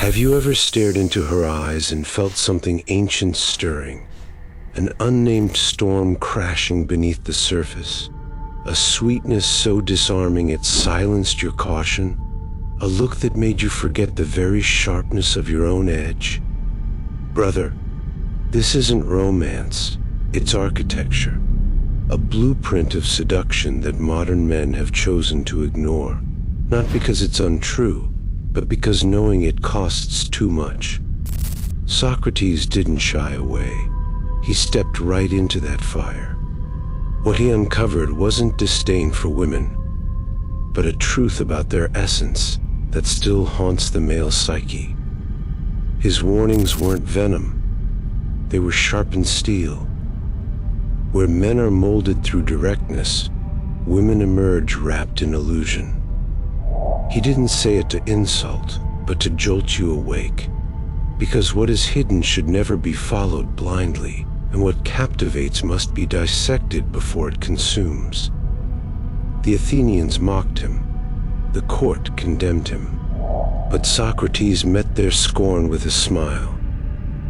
Have you ever stared into her eyes and felt something ancient stirring? An unnamed storm crashing beneath the surface? A sweetness so disarming it silenced your caution? A look that made you forget the very sharpness of your own edge? Brother, this isn't romance, it's architecture. A blueprint of seduction that modern men have chosen to ignore, not because it's untrue, but because knowing it costs too much. Socrates didn't shy away. He stepped right into that fire. What he uncovered wasn't disdain for women, but a truth about their essence that still haunts the male psyche. His warnings weren't venom, they were sharpened steel. Where men are molded through directness, women emerge wrapped in illusion. He didn't say it to insult, but to jolt you awake. Because what is hidden should never be followed blindly, and what captivates must be dissected before it consumes. The Athenians mocked him. The court condemned him. But Socrates met their scorn with a smile.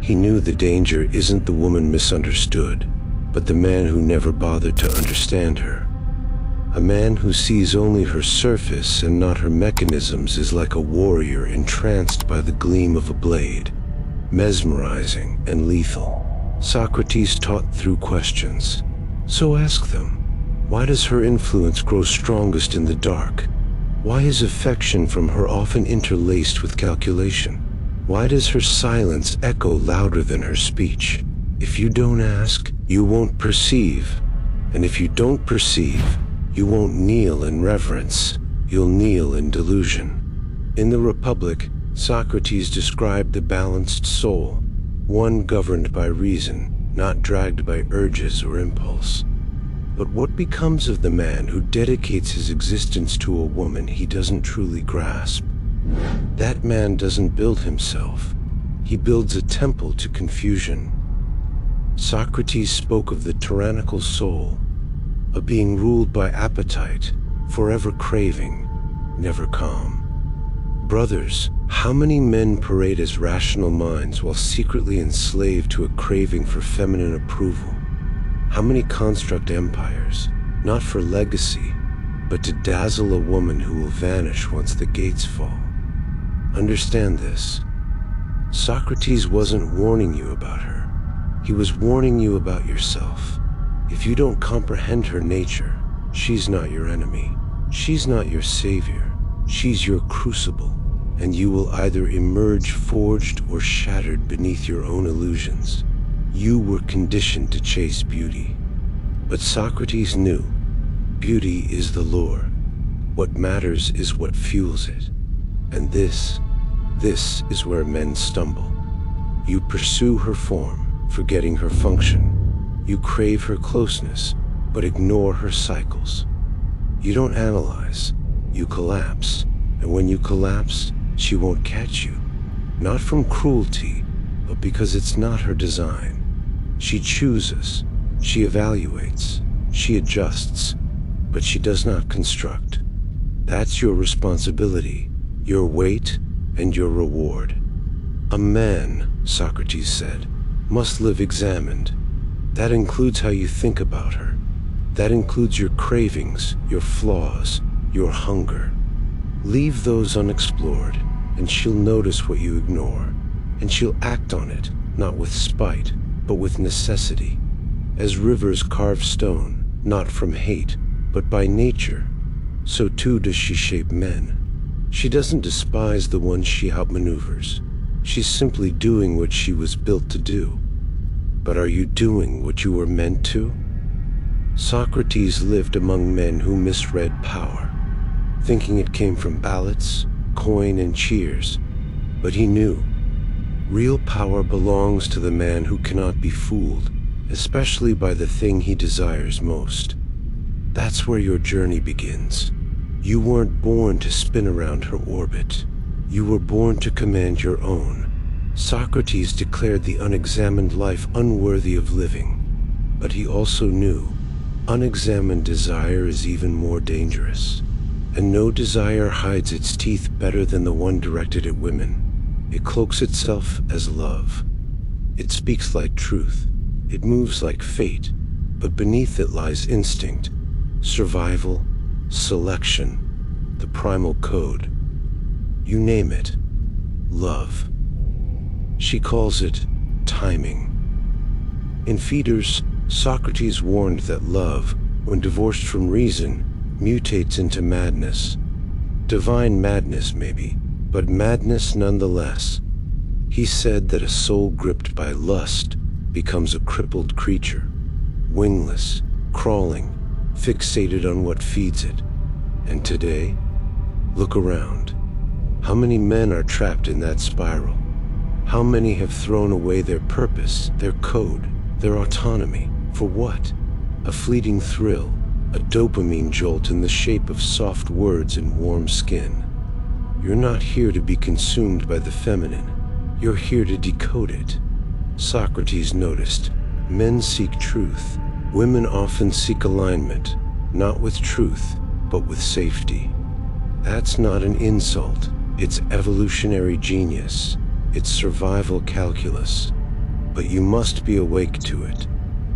He knew the danger isn't the woman misunderstood, but the man who never bothered to understand her. A man who sees only her surface and not her mechanisms is like a warrior entranced by the gleam of a blade, mesmerizing and lethal. Socrates taught through questions. So ask them, why does her influence grow strongest in the dark? Why is affection from her often interlaced with calculation? Why does her silence echo louder than her speech? If you don't ask, you won't perceive. And if you don't perceive, you won't kneel in reverence, you'll kneel in delusion. In the Republic, Socrates described the balanced soul, one governed by reason, not dragged by urges or impulse. But what becomes of the man who dedicates his existence to a woman he doesn't truly grasp? That man doesn't build himself. He builds a temple to confusion. Socrates spoke of the tyrannical soul, a being ruled by appetite, forever craving, never calm. Brothers, how many men parade as rational minds while secretly enslaved to a craving for feminine approval? How many construct empires, not for legacy, but to dazzle a woman who will vanish once the gates fall? Understand this. Socrates wasn't warning you about her. He was warning you about yourself. If you don't comprehend her nature, she's not your enemy. She's not your savior. She's your crucible, and you will either emerge forged or shattered beneath your own illusions. You were conditioned to chase beauty. But Socrates knew beauty is the lure. What matters is what fuels it. And this is where men stumble. You pursue her form, forgetting her function. You crave her closeness, but ignore her cycles. You don't analyze, you collapse. And when you collapse, she won't catch you. Not from cruelty, but because it's not her design. She chooses, she evaluates, she adjusts, but she does not construct. That's your responsibility, your weight, and your reward. A man, Socrates said, must live examined. That includes how you think about her. That includes your cravings, your flaws, your hunger. Leave those unexplored, and she'll notice what you ignore, and she'll act on it, not with spite, but with necessity. As rivers carve stone, not from hate, but by nature, so too does she shape men. She doesn't despise the ones she outmaneuvers. She's simply doing what she was built to do. But are you doing what you were meant to? Socrates lived among men who misread power, thinking it came from ballots, coin, and cheers. But he knew real power belongs to the man who cannot be fooled, especially by the thing he desires most. That's where your journey begins. You weren't born to spin around her orbit. You were born to command your own. Socrates declared the unexamined life unworthy of living, but he also knew unexamined desire is even more dangerous, and no desire hides its teeth better than the one directed at women. It cloaks itself as love. It speaks like truth. It moves like fate. But beneath it lies instinct, survival, selection, the primal code. You name it. Love. She calls it timing. In Feeders, Socrates warned that love, when divorced from reason, mutates into madness. Divine madness, maybe, but madness nonetheless. He said that a soul gripped by lust becomes a crippled creature, wingless, crawling, fixated on what feeds it. And today, look around. How many men are trapped in that spiral? How many have thrown away their purpose, their code, their autonomy? For what? A fleeting thrill, a dopamine jolt in the shape of soft words and warm skin. You're not here to be consumed by the feminine. You're here to decode it. Socrates noticed, men seek truth. Women often seek alignment, not with truth, but with safety. That's not an insult. It's evolutionary genius. It's survival calculus. But you must be awake to it.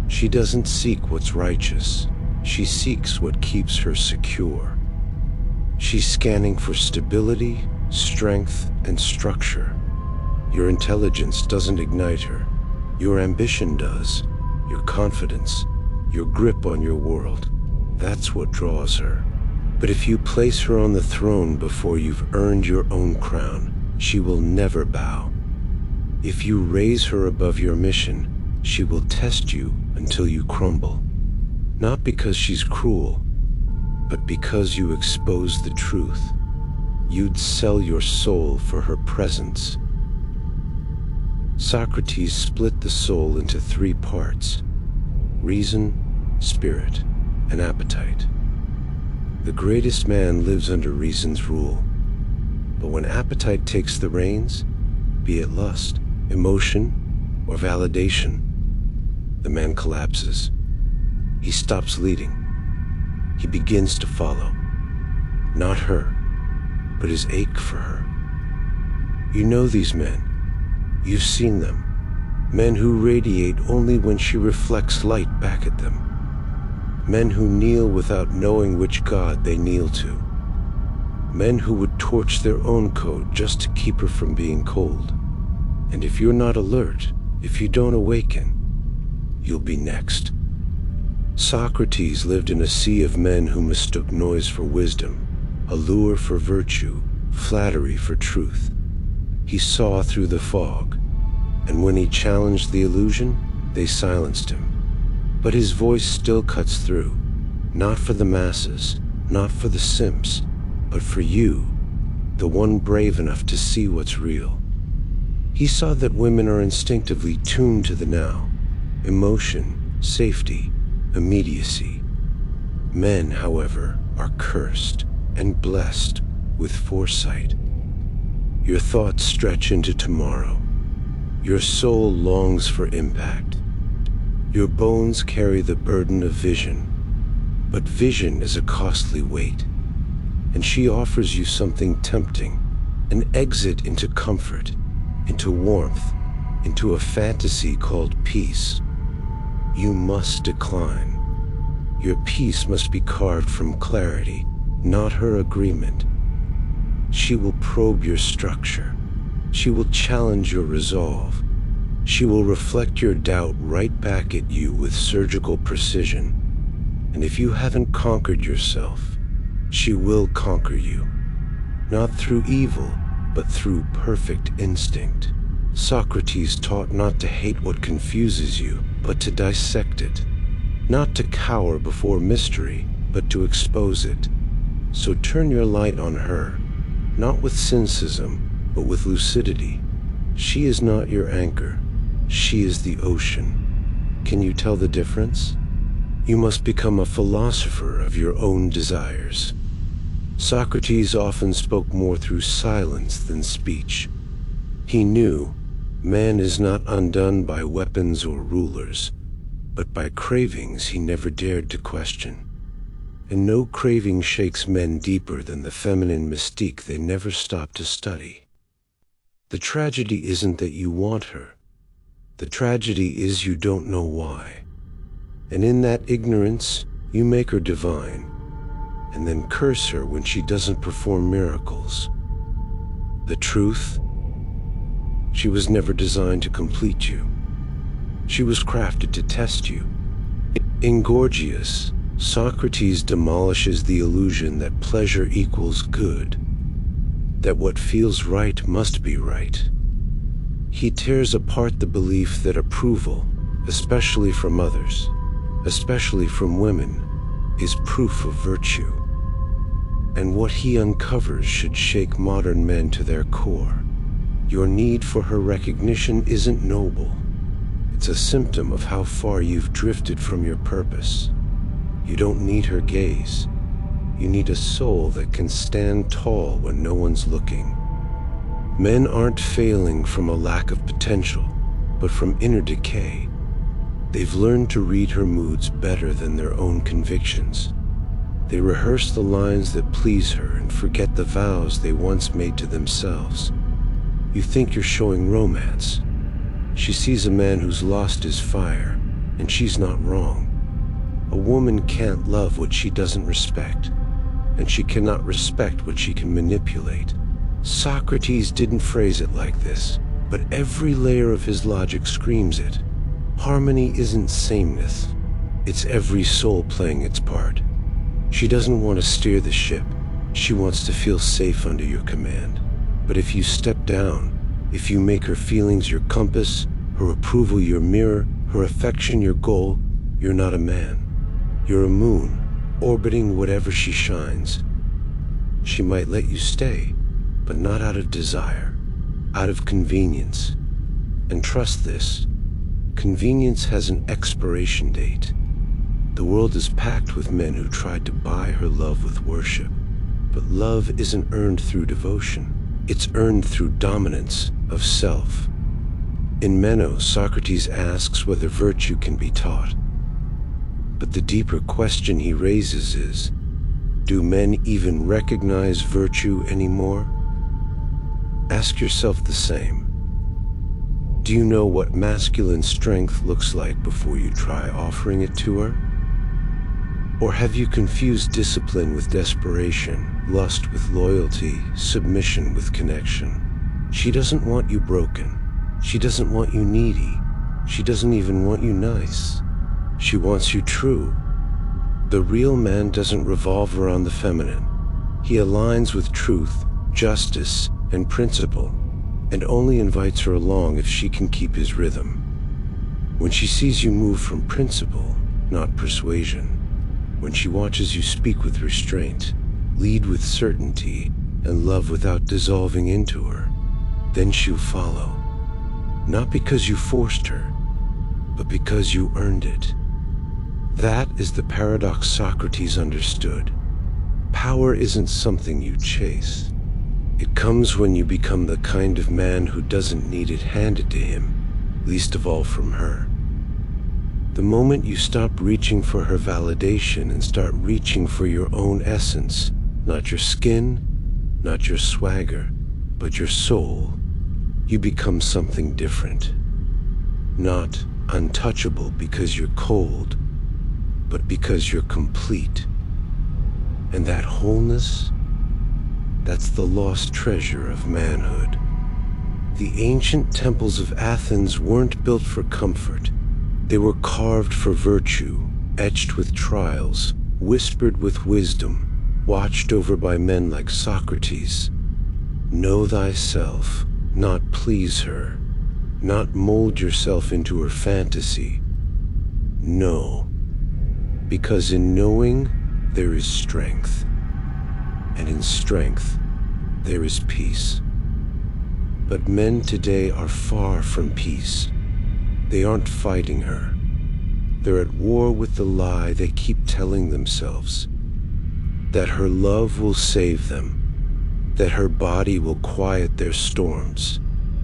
She doesn't seek what's righteous. She seeks what keeps her secure. She's scanning for stability, strength, and structure. Your intelligence doesn't ignite her. Your ambition does. Your confidence, your grip on your world. That's what draws her. But if you place her on the throne before you've earned your own crown, she will never bow. If you raise her above your mission, she will test you until you crumble. Not because she's cruel, but because you expose the truth. You'd sell your soul for her presence. Socrates split the soul into 3 parts: reason, spirit, and appetite. The greatest man lives under reason's rule. But when appetite takes the reins, be it lust, emotion, or validation, the man collapses. He stops leading. He begins to follow. Not her, but his ache for her. You know these men. You've seen them. Men who radiate only when she reflects light back at them. Men who kneel without knowing which god they kneel to. Men who would torch their own code just to keep her from being cold. And if you're not alert, if you don't awaken, you'll be next. Socrates lived in a sea of men who mistook noise for wisdom, allure for virtue, flattery for truth. He saw through the fog, and when he challenged the illusion, they silenced him. But his voice still cuts through, not for the masses, not for the simps, but for you, the one brave enough to see what's real. He saw that women are instinctively tuned to the now, emotion, safety, immediacy. Men, however, are cursed and blessed with foresight. Your thoughts stretch into tomorrow. Your soul longs for impact. Your bones carry the burden of vision. But vision is a costly weight. And she offers you something tempting, an exit into comfort, into warmth, into a fantasy called peace. You must decline. Your peace must be carved from clarity, not her agreement. She will probe your structure. She will challenge your resolve. She will reflect your doubt right back at you with surgical precision. And if you haven't conquered yourself, she will conquer you. Not through evil, but through perfect instinct. Socrates taught not to hate what confuses you, but to dissect it. Not to cower before mystery, but to expose it. So turn your light on her, not with cynicism, but with lucidity. She is not your anchor. She is the ocean. Can you tell the difference? You must become a philosopher of your own desires. Socrates often spoke more through silence than speech. He knew man is not undone by weapons or rulers, but by cravings he never dared to question. And no craving shakes men deeper than the feminine mystique they never stopped to study. The tragedy isn't that you want her. The tragedy is you don't know why. And in that ignorance, you make her divine, and then curse her when she doesn't perform miracles. The truth? She was never designed to complete you. She was crafted to test you. In Gorgias, Socrates demolishes the illusion that pleasure equals good, that what feels right must be right. He tears apart the belief that approval, especially from others, especially from women, is proof of virtue. And what he uncovers should shake modern men to their core. Your need for her recognition isn't noble. It's a symptom of how far you've drifted from your purpose. You don't need her gaze. You need a soul that can stand tall when no one's looking. Men aren't failing from a lack of potential, but from inner decay. They've learned to read her moods better than their own convictions. They rehearse the lines that please her and forget the vows they once made to themselves. You think you're showing romance. She sees a man who's lost his fire, and she's not wrong. A woman can't love what she doesn't respect, and she cannot respect what she can manipulate. Socrates didn't phrase it like this, but every layer of his logic screams it. Harmony isn't sameness. It's every soul playing its part. She doesn't want to steer the ship. She wants to feel safe under your command. But if you step down, if you make her feelings your compass, her approval your mirror, her affection your goal, you're not a man. You're a moon, orbiting whatever she shines. She might let you stay, but not out of desire, out of convenience. And trust this, convenience has an expiration date. The world is packed with men who tried to buy her love with worship. But love isn't earned through devotion. It's earned through dominance of self. In Meno, Socrates asks whether virtue can be taught. But the deeper question he raises is, do men even recognize virtue anymore? Ask yourself the same. Do you know what masculine strength looks like before you try offering it to her? Or have you confused discipline with desperation, lust with loyalty, submission with connection? She doesn't want you broken. She doesn't want you needy. She doesn't even want you nice. She wants you true. The real man doesn't revolve around the feminine. He aligns with truth, justice, and principle, and only invites her along if she can keep his rhythm. When she sees you move from principle, not persuasion, when she watches you speak with restraint, lead with certainty, and love without dissolving into her, then she'll follow. Not because you forced her, but because you earned it. That is the paradox Socrates understood. Power isn't something you chase. It comes when you become the kind of man who doesn't need it handed to him, least of all from her. The moment you stop reaching for her validation and start reaching for your own essence, not your skin, not your swagger, but your soul, you become something different. Not untouchable because you're cold, but because you're complete. And that wholeness, that's the lost treasure of manhood. The ancient temples of Athens weren't built for comfort. They were carved for virtue, etched with trials, whispered with wisdom, watched over by men like Socrates. Know thyself, not please her, not mold yourself into her fantasy. Know, because in knowing there is strength, and in strength there is peace. But men today are far from peace. They aren't fighting her. They're at war with the lie they keep telling themselves, that her love will save them, that her body will quiet their storms,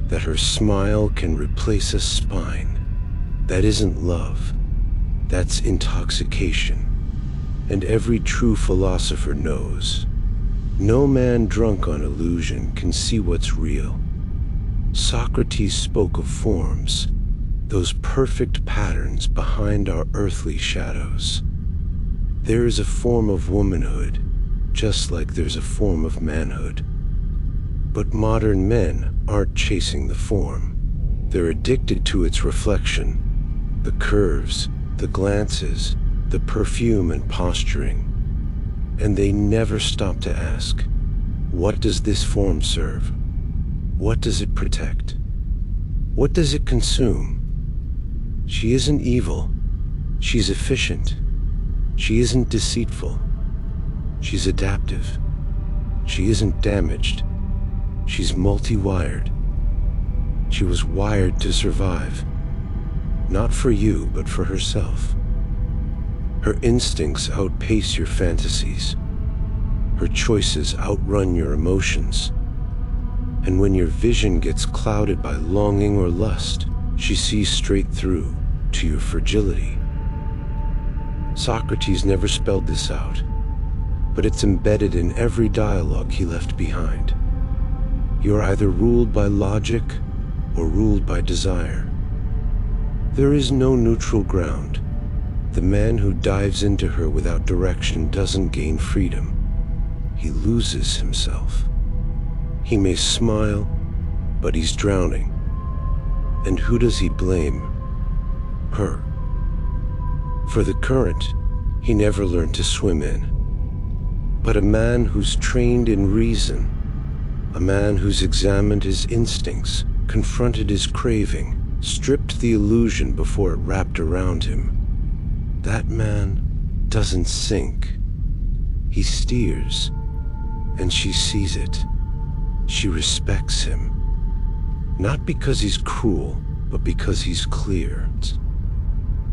that her smile can replace a spine. That isn't love. That's intoxication. And every true philosopher knows, no man drunk on illusion can see what's real. Socrates spoke of forms, those perfect patterns behind our earthly shadows. There is a form of womanhood, just like there's a form of manhood. But modern men aren't chasing the form. They're addicted to its reflection, the curves, the glances, the perfume and posturing. And they never stop to ask, what does this form serve? What does it protect? What does it consume? She isn't evil. She's efficient. She isn't deceitful. She's adaptive. She isn't damaged. She's multi-wired. She was wired to survive. Not for you, but for herself. Her instincts outpace your fantasies. Her choices outrun your emotions. And when your vision gets clouded by longing or lust, she sees straight through to your fragility. Socrates never spelled this out, but it's embedded in every dialogue he left behind. You're either ruled by logic or ruled by desire. There is no neutral ground. The man who dives into her without direction doesn't gain freedom. He loses himself. He may smile, but he's drowning. And who does he blame? Her. For the current, he never learned to swim in. But a man who's trained in reason, a man who's examined his instincts, confronted his craving, stripped the illusion before it wrapped around him, that man doesn't sink. He steers, and she sees it. She respects him. Not because he's cruel, but because he's clear.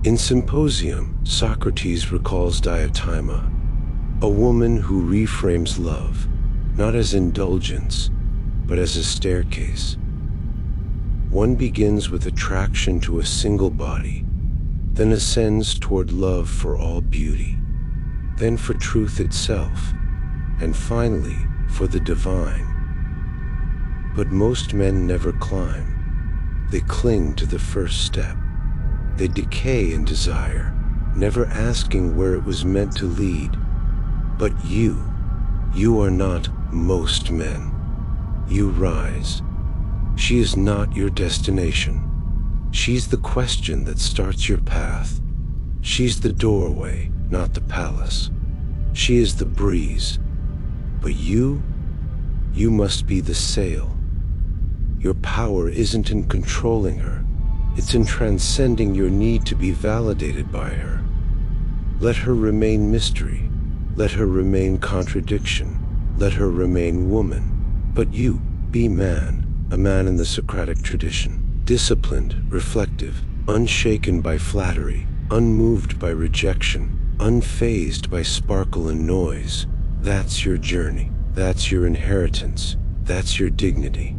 In Symposium, Socrates recalls Diotima, a woman who reframes love, not as indulgence, but as a staircase. One begins with attraction to a single body, then ascends toward love for all beauty, then for truth itself, and finally for the divine. But most men never climb. They cling to the first step. They decay in desire, never asking where it was meant to lead. But you are not most men. You rise. She is not your destination. She's the question that starts your path. She's the doorway, not the palace. She is the breeze. But you must be the sail. Your power isn't in controlling her. It's in transcending your need to be validated by her. Let her remain mystery. Let her remain contradiction. Let her remain woman. But you, be man, a man in the Socratic tradition. Disciplined, reflective, unshaken by flattery, unmoved by rejection, unfazed by sparkle and noise. That's your journey. That's your inheritance. That's your dignity.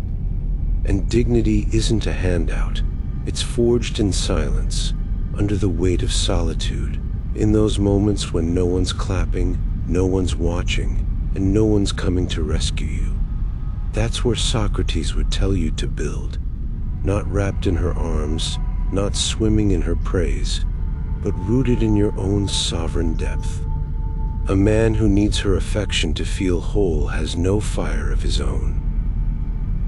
And dignity isn't a handout. It's forged in silence, under the weight of solitude, in those moments when no one's clapping, no one's watching, and no one's coming to rescue you. That's where Socrates would tell you to build, not wrapped in her arms, not swimming in her praise, but rooted in your own sovereign depth. A man who needs her affection to feel whole has no fire of his own.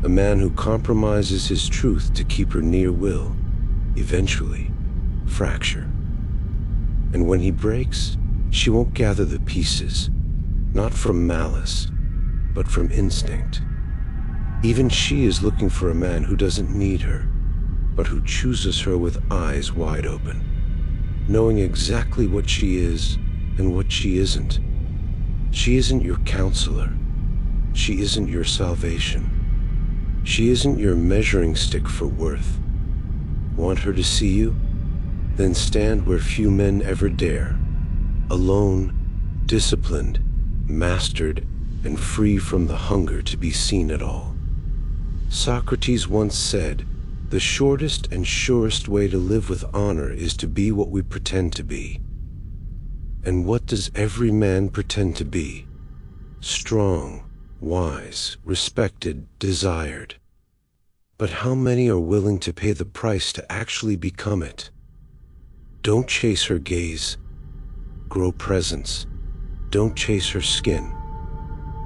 A man who compromises his truth to keep her near will, eventually, fracture. And when he breaks, she won't gather the pieces, not from malice, but from instinct. Even she is looking for a man who doesn't need her, but who chooses her with eyes wide open, knowing exactly what she is and what she isn't. She isn't your counselor. She isn't your salvation. She isn't your measuring stick for worth. Want her to see you? Then stand where few men ever dare. Alone, disciplined, mastered, and free from the hunger to be seen at all. Socrates once said, "The shortest and surest way to live with honor is to be what we pretend to be." And what does every man pretend to be? Strong, wise, respected, desired. But how many are willing to pay the price to actually become it? Don't chase her gaze. Grow presence. Don't chase her skin.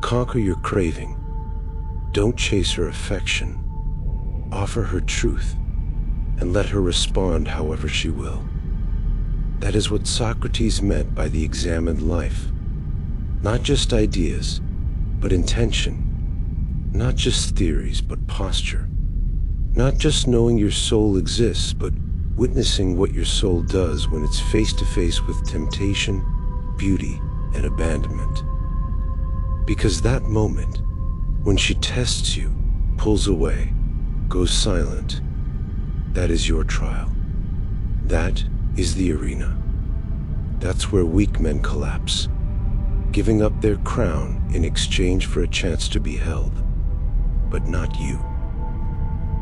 Conquer your craving. Don't chase her affection. Offer her truth, and let her respond however she will. That is what Socrates meant by the examined life. Not just ideas, but intention. Not just theories, but posture. Not just knowing your soul exists, but witnessing what your soul does when it's face to face with temptation, beauty, and abandonment. Because that moment, when she tests you, pulls away, goes silent, that is your trial. That is the arena. That's where weak men collapse, giving up their crown in exchange for a chance to be held. But not you.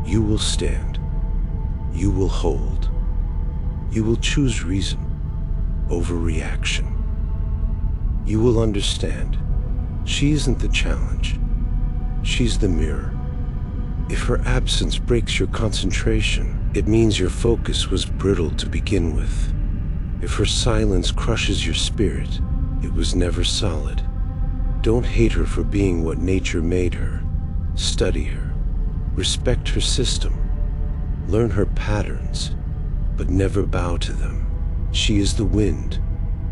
You will stand. You will hold. You will choose reason over reaction. You will understand. She isn't the challenge. She's the mirror. If her absence breaks your concentration, it means your focus was brittle to begin with. If her silence crushes your spirit, it was never solid. Don't hate her for being what nature made her. Study her. Respect her system. Learn her patterns, but never bow to them. She is the wind,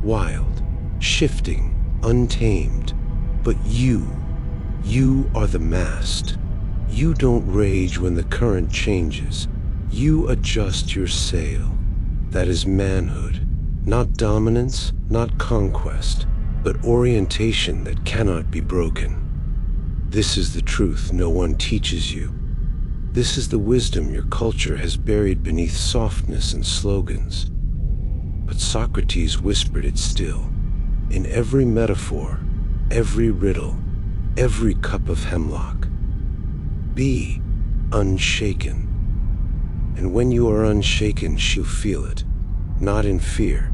wild, shifting, untamed. But you are the mast. You don't rage when the current changes. You adjust your sail. That is manhood. Not dominance, not conquest, but orientation that cannot be broken. This is the truth no one teaches you. This is the wisdom your culture has buried beneath softness and slogans. But Socrates whispered it still. In every metaphor, every riddle, every cup of hemlock. Be unshaken. And when you are unshaken, she'll feel it. Not in fear,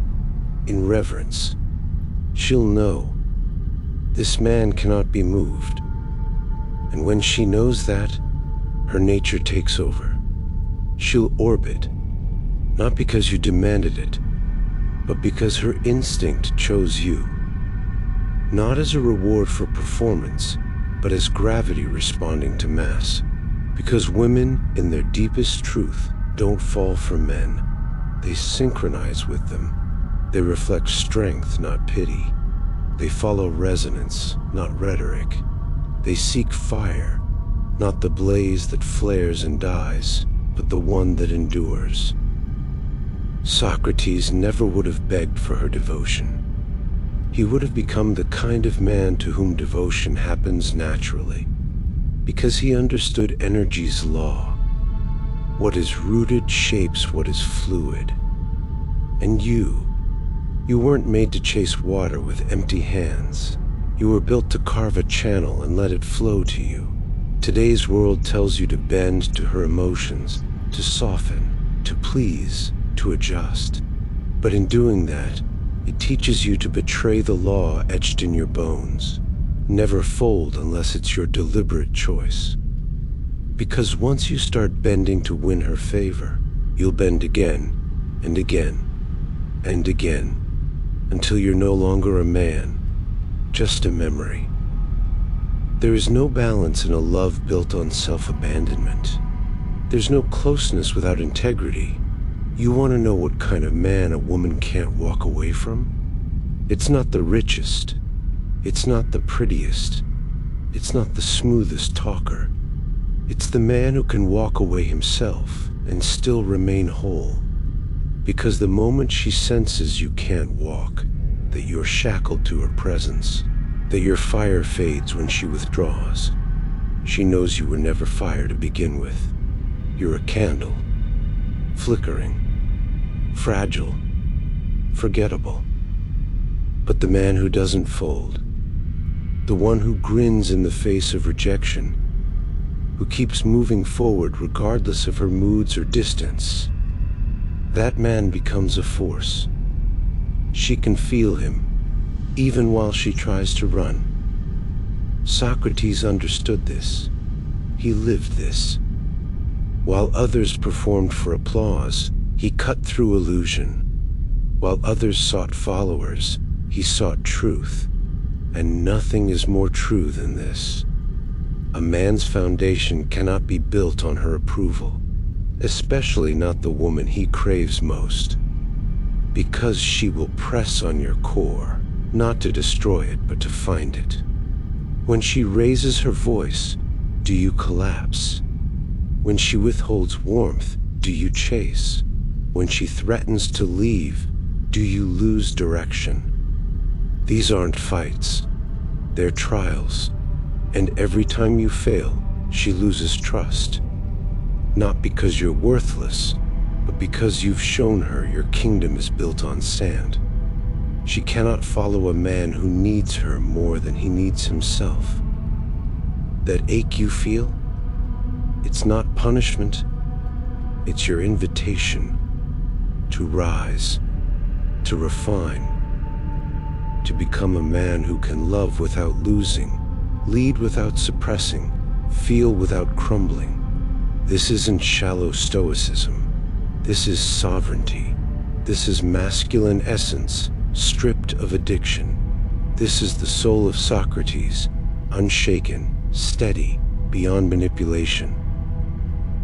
in reverence. She'll know this man cannot be moved. And when she knows that, her nature takes over. She'll orbit, not because you demanded it, but because her instinct chose you. Not as a reward for performance, but as gravity responding to mass. Because women, in their deepest truth, don't fall for men. They synchronize with them. They reflect strength, not pity. They follow resonance, not rhetoric. They seek fire, not the blaze that flares and dies, but the one that endures. Socrates never would have begged for her devotion. He would have become the kind of man to whom devotion happens naturally, because he understood energy's law. What is rooted shapes what is fluid. And you weren't made to chase water with empty hands. You were built to carve a channel and let it flow to you. Today's world tells you to bend to her emotions, to soften, to please, to adjust. But in doing that, it teaches you to betray the law etched in your bones. Never fold unless it's your deliberate choice. Because once you start bending to win her favor, you'll bend again, and again, and again, until you're no longer a man, just a memory. There is no balance in a love built on self-abandonment. There's no closeness without integrity. You want to know what kind of man a woman can't walk away from? It's not the richest. It's not the prettiest. It's not the smoothest talker. It's the man who can walk away himself and still remain whole. Because the moment she senses you can't walk, that you're shackled to her presence, that your fire fades when she withdraws, she knows you were never fire to begin with. You're a candle, flickering, fragile, forgettable. But the man who doesn't fold, the one who grins in the face of rejection, who keeps moving forward regardless of her moods or distance, that man becomes a force. She can feel him, even while she tries to run. Socrates understood this. He lived this. While others performed for applause, he cut through illusion. While others sought followers, he sought truth. And nothing is more true than this. A man's foundation cannot be built on her approval, especially not the woman he craves most, because she will press on your core, not to destroy it, but to find it. When she raises her voice, do you collapse? When she withholds warmth, do you chase? When she threatens to leave, do you lose direction? These aren't fights, they're trials. And every time you fail, she loses trust. Not because you're worthless, but because you've shown her your kingdom is built on sand. She cannot follow a man who needs her more than he needs himself. That ache you feel, it's not punishment, it's your invitation to rise, to refine, to become a man who can love without losing, lead without suppressing, feel without crumbling. This isn't shallow stoicism. This is sovereignty. This is masculine essence, stripped of addiction. This is the soul of Socrates, unshaken, steady, beyond manipulation.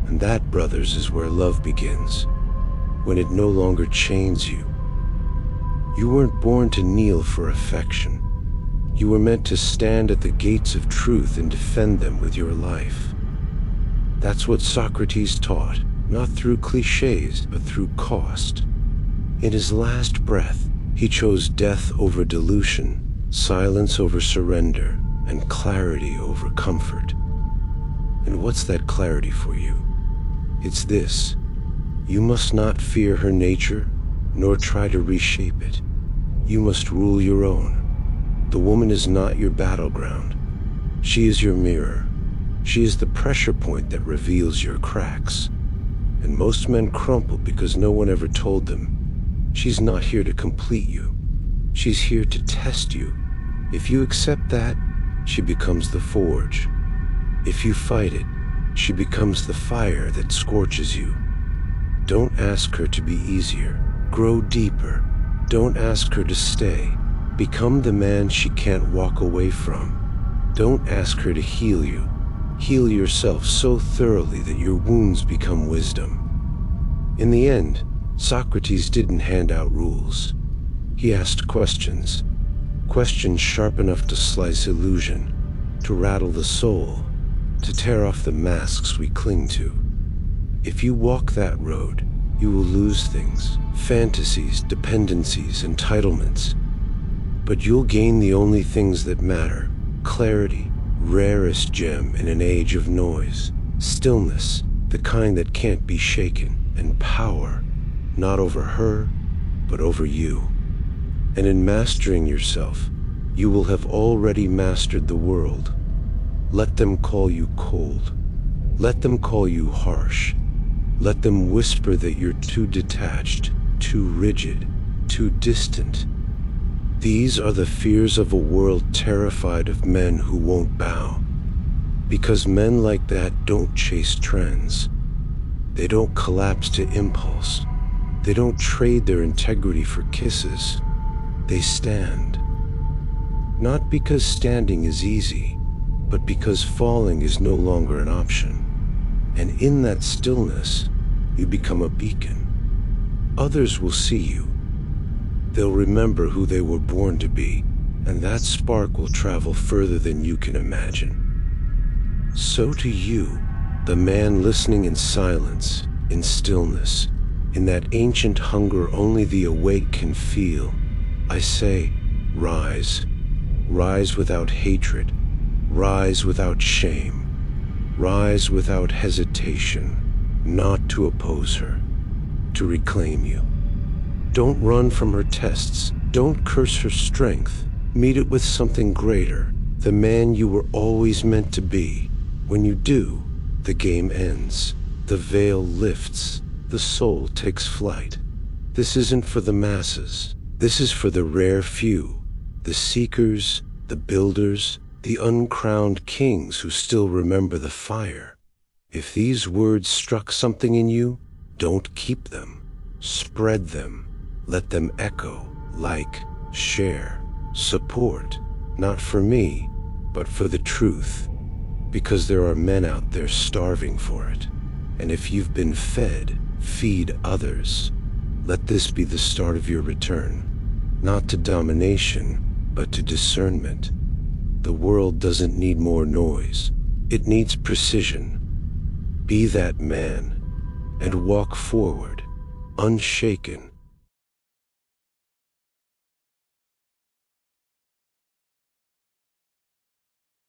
And that, brothers, is where love begins, when it no longer chains you. You weren't born to kneel for affection. You were meant to stand at the gates of truth and defend them with your life. That's what Socrates taught, not through cliches, but through cost. In his last breath, he chose death over dilution, silence over surrender, and clarity over comfort. And what's that clarity for you? It's this: you must not fear her nature, nor try to reshape it. You must rule your own. The woman is not your battleground. She is your mirror. She is the pressure point that reveals your cracks. And most men crumple because no one ever told them, she's not here to complete you. She's here to test you. If you accept that, she becomes the forge. If you fight it, she becomes the fire that scorches you. Don't ask her to be easier. Grow deeper. Don't ask her to stay. Become the man she can't walk away from. Don't ask her to heal you. Heal yourself so thoroughly that your wounds become wisdom. In the end, Socrates didn't hand out rules. He asked questions. Questions sharp enough to slice illusion, to rattle the soul, to tear off the masks we cling to. If you walk that road, you will lose things, fantasies, dependencies, entitlements. But you'll gain the only things that matter: clarity, rarest gem in an age of noise; stillness, the kind that can't be shaken; and power, not over her, but over you. And in mastering yourself, you will have already mastered the world. Let them call you cold. Let them call you harsh. Let them whisper that you're too detached, too rigid, too distant. These are the fears of a world terrified of men who won't bow. Because men like that don't chase trends. They don't collapse to impulse. They don't trade their integrity for kisses. They stand. Not because standing is easy, but because falling is no longer an option. And in that stillness, you become a beacon. Others will see you. They'll remember who they were born to be, and that spark will travel further than you can imagine. So to you, the man listening in silence, in stillness, in that ancient hunger only the awake can feel, I say, rise. Rise without hatred. Rise without shame. Rise without hesitation. Not to oppose her, to reclaim you. Don't run from her tests. Don't curse her strength. Meet it with something greater, the man you were always meant to be. When you do, the game ends. The veil lifts. The soul takes flight. This isn't for the masses. This is for the rare few, the seekers, the builders, the uncrowned kings who still remember the fire. If these words struck something in you, don't keep them. Spread them. Let them echo. Like, share, support. Not for me, but for the truth. Because there are men out there starving for it. And if you've been fed, feed others. Let this be the start of your return. Not to domination, but to discernment. The world doesn't need more noise. It needs precision. Be that man and walk forward, unshaken,